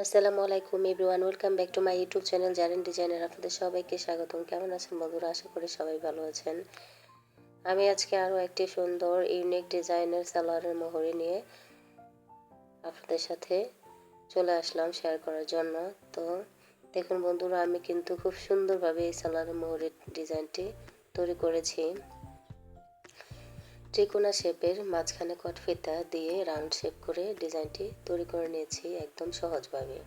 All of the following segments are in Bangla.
আসসালামু আলাইকুম everyone, welcome back to my YouTube channel Jaren designer. আপনাদের সবাইকে স্বাগতম। কেমন আছেন বন্ধুরা? আশা করি সবাই ভালো আছেন। আমি আজকে আরও একটি সুন্দর ইউনিক ডিজাইনের সালোয়ারের মোহরি নিয়ে আপনাদের সাথে চলে আসলাম শেয়ার করার জন্য। তো দেখুন বন্ধুরা, আমি কিন্তু খুব সুন্দরভাবে এই সালোয়ারের মোহরির ডিজাইনটি তৈরি করেছি। ত্রিকোণা শেপের মাঝখানে কট ফিতা দিয়ে রাউন্ড শেপ করে ডিজাইনটি তৈরি করে নিয়েছি একদম সহজভাবে।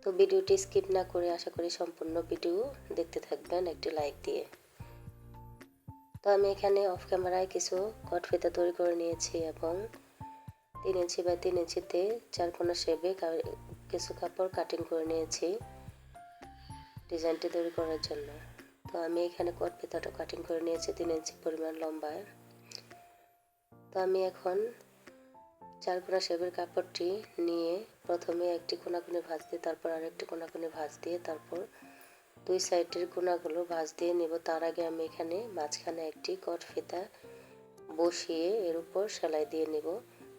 তো ভিডিওটি স্কিপ না করে আশা করি সম্পূর্ণ ভিডিও দেখতে থাকবেন একটি লাইক দিয়ে। তো আমি এখানে অফ ক্যামেরায় কিছু কট ফিতা তৈরি করে নিয়েছি এবং 3 ইঞ্চি বাই 3 ইঞ্চিতে চারকোনা শেপে কিছু কাপড় কাটিং করে নিয়েছি ডিজাইনটি তৈরি করার জন্য। তো আমি এখানে কট ফিতাটা কাটিং করে নিয়েছি 3 ইঞ্চি পরিমাণ লম্বায়। তো আমি এখন চারকোনা শেপের কাপড়টি নিয়ে প্রথমে একটি কোনাকুনি ভাঁজ দিয়ে তারপর আরেকটি কোনাকুনি ভাঁজ দিয়ে তারপর দুই সাইডের কোনাগুলো ভাঁজ দিয়ে নেব। তার আগে আমি এখানে মাঝখানে একটি কট ফিতা বসিয়ে এর উপর সেলাই দিয়ে নেব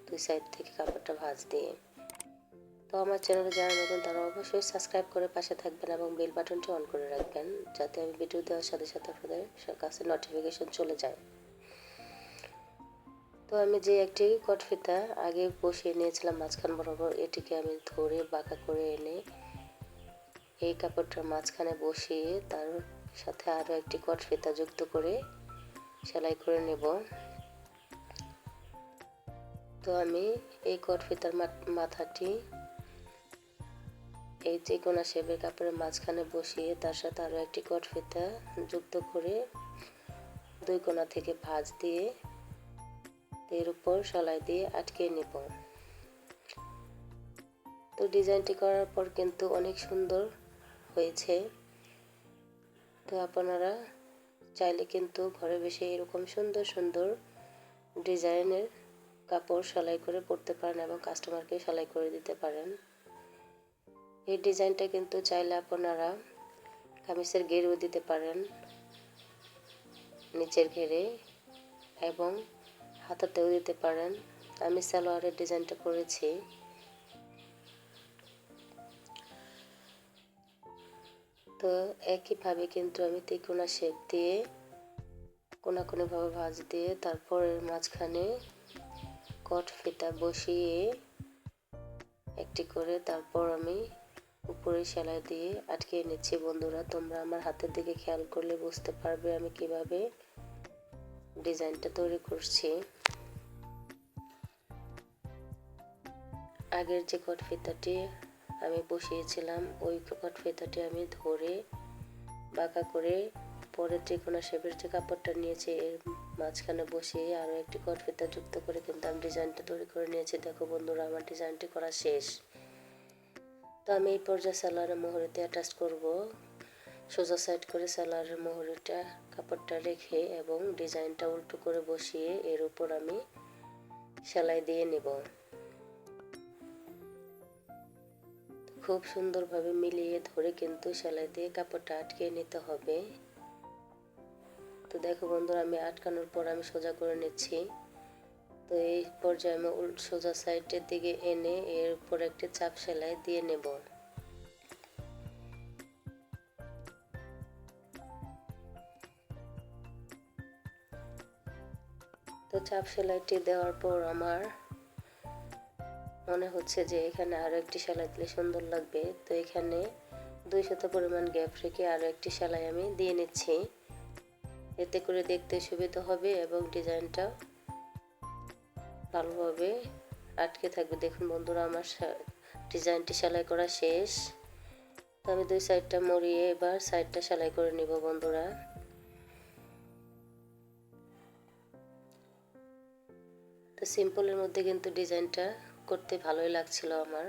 দুই সাইড থেকে কাপড়টা ভাঁজ দিয়ে। তো আমার চ্যানেলে যারা নতুন তারা অবশ্যই সাবস্ক্রাইব করে পাশে থাকবেন এবং বেল বাটনটি অন করে রাখবেন যাতে আমি ভিডিও দেওয়ার সাথে সাথে আপনাদের কাছে নোটিফিকেশন চলে যায়। তো আমি যে একটি কট ফিতা আগে বসিয়ে নিয়েছিলাম মাঝখান বরাবর, এটিকে আমি ধরে বাঁকা করে এনে এই কাপড়টার মাঝখানে বসিয়ে তার সাথে আরও একটি কট ফিতা যুক্ত করে সেলাই করে নেব। তো আমি এই কট ফিতার মাথাটি এই ত্রিকোণা শেপের কাপড়ের মাঝখানে বসিয়ে তার সাথে আরও একটি কট ফিতা যুক্ত করে দুই কোণা থেকে ভাঁজ দিয়ে এর উপর সেলাই দিয়ে আটকে নেব। তো ডিজাইনটি করার পর কিন্তু অনেক সুন্দর হয়েছে। তো আপনারা চাইলে কিন্তু ঘরে বসে এরকম সুন্দর সুন্দর ডিজাইনের কাপড় সেলাই করে পরতে পারেন এবং কাস্টমারকে সেলাই করে দিতে পারেন। এই ডিজাইনটা কিন্তু চাইলে আপনারা কামিজের ঘেরেও দিতে পারেন, নিচের ঘেরে এবং হাতাতেও দিতে পারেন। আমি সালোয়ারের ডিজাইনটা করেছি। তো একইভাবে কিন্তু আমি ত্রিকোণা শেপ দিয়ে কোনাকুনিভাবে ভাঁজ দিয়ে তারপর এর মাঝখানে কট ফিতা বসিয়ে একটি করে তারপর আমি উপরে সেলাই দিয়ে আটকে নিচ্ছি। বন্ধুরা, তোমরা আমার হাতের দিকে খেয়াল করলে বুঝতে পারবে আমি কিভাবে ডিজাইনটা তৈরি করছি। আগের যে কট ফিতাটি আমি বসিয়েছিলাম ওই কট ফিতাটি আমি ধরে বাঁকা করে পরে ত্রিকোণা শেপের যে কাপড়টা নিয়েছি এর মাঝখানে বসিয়ে আরও একটি কট ফিতা যুক্ত করে কিন্তু আমি ডিজাইনটা তৈরি করে নিয়েছি। দেখো বন্ধুরা, আমার ডিজাইনটি করা শেষ। তো আমি এই পর্যায়ে সালোয়ারের মোহরিতে অ্যাটাচ করব। সোজা সাইড করে সালোয়ারের মোহরিটা কাপড়টা রেখে এবং ডিজাইনটা উল্টো করে বসিয়ে এর উপর আমি সেলাই দিয়ে নেব। খুব সুন্দরভাবে মিলিয়ে ধরে কিন্তু সেলাই দিয়ে কাপড়টা আটকে নিতে হবে। তো দেখো বন্ধুরা, আমি আটকানোর পর আমি সোজা করে নিচ্ছি। তো এই পর্যায়ে আমি সোজা সাইডের দিকে এনে এর উপর একটি চাপ সেলাই দিয়ে নেব। তো চাপ সেলাইটি দেওয়ার পর আমার মনে হচ্ছে যে এখানে আরও একটি সেলাই দিলে সুন্দর লাগবে। তো এখানে 2 সুতা পরিমাণ গ্যাপ রেখে আরও একটি সেলাই আমি দিয়ে নিচ্ছি। এতে করে দেখতে সুবিধা হবে এবং ডিজাইনটা ভালোভাবে আটকে থাকবে। দেখুন বন্ধুরা, আমার ডিজাইনটি সেলাই করা শেষ। তো আমি দুই সাইডটা মুড়িয়ে এবার সাইডটা সেলাই করে নিব বন্ধুরা। তো সিম্পলের মধ্যে কিন্তু ডিজাইনটা করতে ভালোই লাগছিল, আমার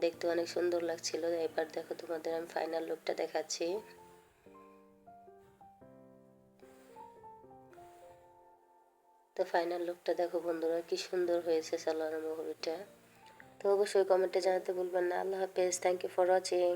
দেখতে অনেক সুন্দর লাগছিল। এবার দেখো তোমাদের আমি ফাইনাল লুকটা দেখাচ্ছি। তো ফাইনাল লুকটা দেখো বন্ধুরা, কি সুন্দর হয়েছে সালোয়ারের মোহরিটা। তো অবশ্যই কমেন্টে জানাতে ভুলবেন না। আল্লাহ হাফেজ, থ্যাংক ইউ ফর ওয়াচিং।